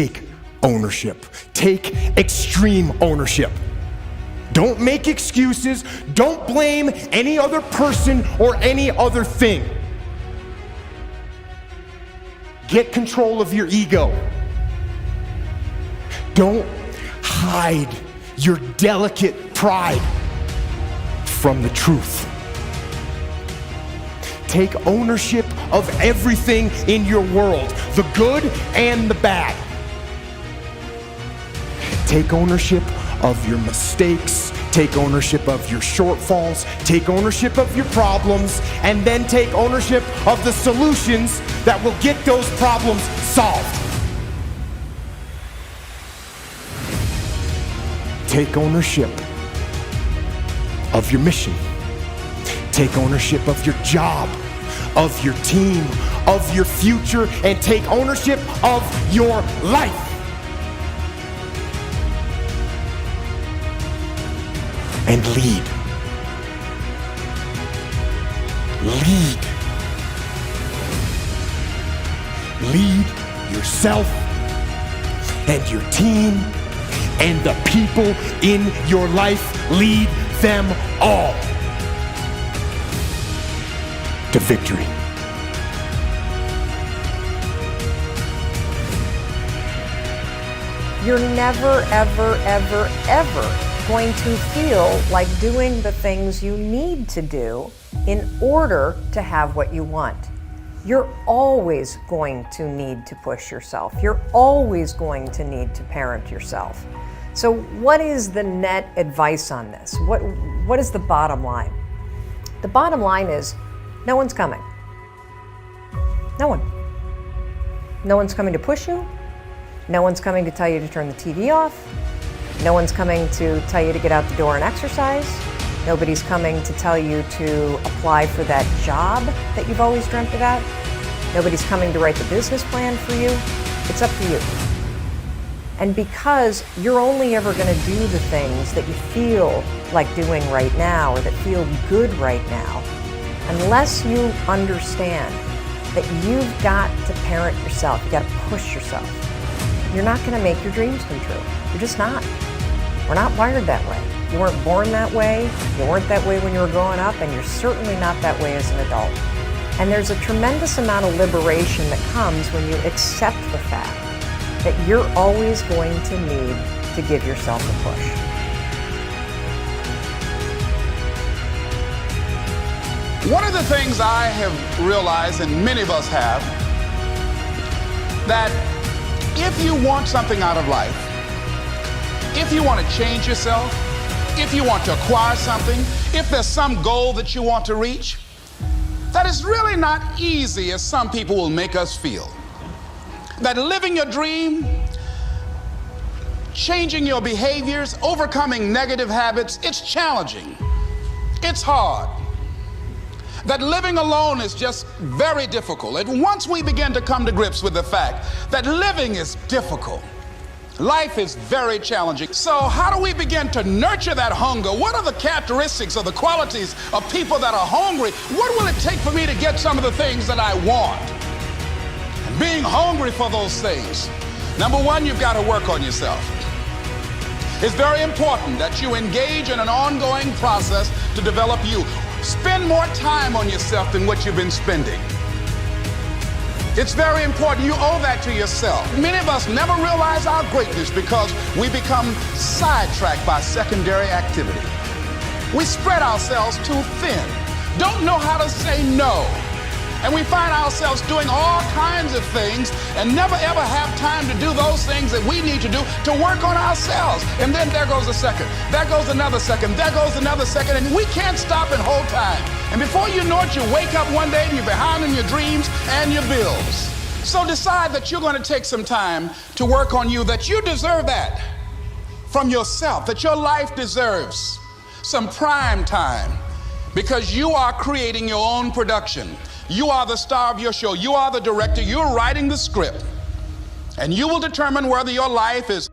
take ownership. Take extreme ownership. Don't make excuses. Don't blame any other person or any other thing. Get control of your ego. Don't hide your delicate pride from the truth. Take ownership of everything in your world, the good and the bad. Take ownership of your mistakes, take ownership of your shortfalls, take ownership of your problems, and then take ownership of the solutions that will get those problems solved. Take ownership of your mission. Take ownership of your job, of your team, of your future, and take ownership of your life. And lead. Lead. Lead yourself and your team and the people in your life. Lead them all to victory. You're never, ever, ever, ever going to feel like doing the things you need to do in order to have what you want. You're always going to need to push yourself. You're always going to need to parent yourself. So what is the net advice on this? What is the bottom line? The bottom line is no one's coming. No one. No one's coming to push you. No one's coming to tell you to turn the TV off. No one's coming to tell you to get out the door and exercise. Nobody's coming to tell you to apply for that job that you've always dreamt about. Nobody's coming to write the business plan for you. It's up to you. And because you're only ever going to do the things that you feel like doing right now or that feel good right now, unless you understand that you've got to parent yourself, you've got to push yourself, you're not going to make your dreams come true. You're just not. We're not wired that way. You weren't born that way, you weren't that way when you were growing up, and you're certainly not that way as an adult. And there's a tremendous amount of liberation that comes when you accept the fact that you're always going to need to give yourself a push. One of the things I have realized, and many of us have, that if you want something out of life, if you want to change yourself, if you want to acquire something, if there's some goal that you want to reach, that is really not easy as some people will make us feel. That living your dream, changing your behaviors, overcoming negative habits, it's challenging. It's hard. That living alone is just very difficult. And once we begin to come to grips with the fact that living is difficult, life is very challenging. So how do we begin to nurture that hunger? What are the characteristics or the qualities of people that are hungry? What will it take for me to get some of the things that I want? And being hungry for those things, number one, you've got to work on yourself. It's very important that you engage in an ongoing process to develop you. Spend more time on yourself than what you've been spending. It's very important. You owe that to yourself. Many of us never realize our greatness because we become sidetracked by secondary activity. We spread ourselves too thin, don't know how to say no. And we find ourselves doing all kinds of things and never ever have time to do those things that we need to do to work on ourselves. And then there goes a second, there goes another second, there goes another second, and we can't stop and hold time. And before you know it, you wake up one day and you're behind on your dreams and your bills. So decide that you're going to take some time to work on you, that you deserve that from yourself, that your life deserves some prime time because you are creating your own production. You are the star of your show. You are the director. You're writing the script. And you will determine whether your life is